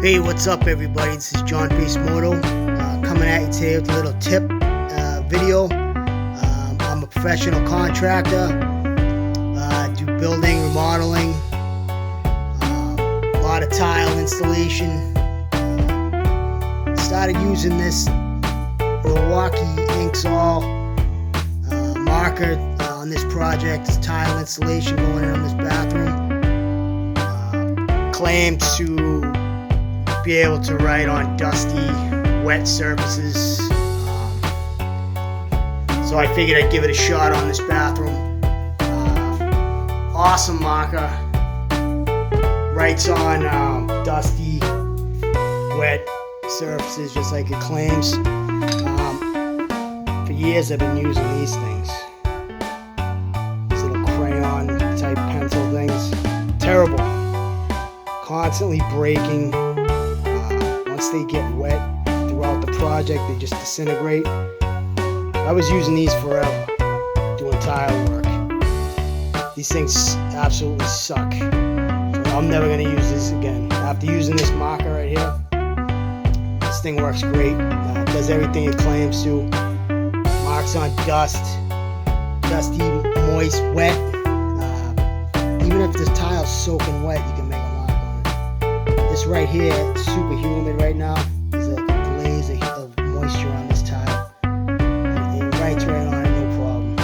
Hey, what's up everybody? This is Johnface Moto coming at you today with a little tip video. I'm a professional contractor, do building, remodeling, a lot of tile installation. Started using this Milwaukee INKZALL marker on this project. This tile installation going in on this bathroom. Claimed to be able to write on dusty, wet surfaces. So I figured I'd give it a shot on this bathroom. Awesome marker. Writes on dusty, wet surfaces just like it claims. For years I've been using these things. These little crayon type pencil things. Terrible. Constantly breaking. Once they get wet throughout the project, they just disintegrate. I was using these forever, doing tile work. These things absolutely suck. So I'm never going to use this again. After using this marker right here, this thing works great. Does everything it claims to. Marks on dust, dusty, moist, wet. Even if the tile's soaking wet, you can make a mark on it. This right here, it's super humid right now. There's a glaze of moisture on this tile. It writes right on it, no problem.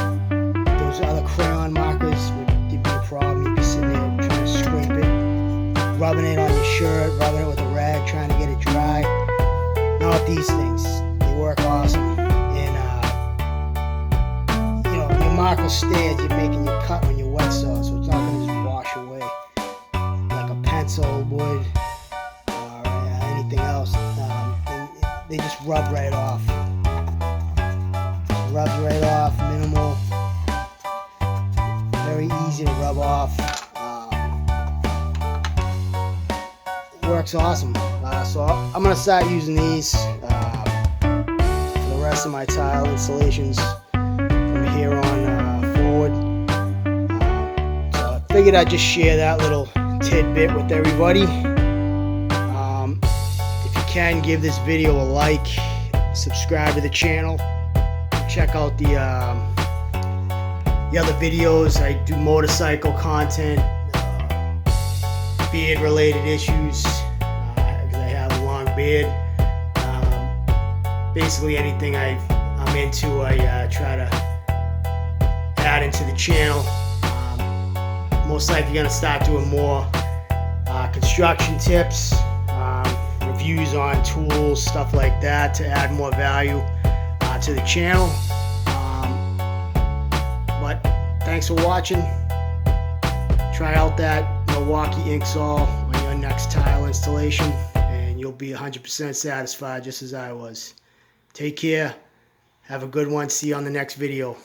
Those other crayon markers would give you a problem. You'd be sitting there trying to scrape it, rubbing it on your shirt, rubbing it with a rag, trying to get it dry. Not these things. They work awesome. And your marker will stay as you're making your cut when you're wet saw, so it's not going to just wash away like a pencil would. Anything else. They just rub right off. Rubs right off, minimal. Very easy to rub off. It works awesome. So I'm going to start using these for the rest of my tile installations from here on forward. So I figured I'd just share that little tidbit with everybody. Can give this video a like, subscribe to the channel, check out the other videos. I do motorcycle content, beard related issues because I have a long beard. Basically anything I'm into, I try to add into the channel. Most likely gonna start doing more construction tips, reviews on tools, stuff like that, to add more value to the channel. But thanks for watching. Try out that Milwaukee INKZALL on your next tile installation and you'll be 100% satisfied, just as I was. Take care. Have a good one. See you on the next video.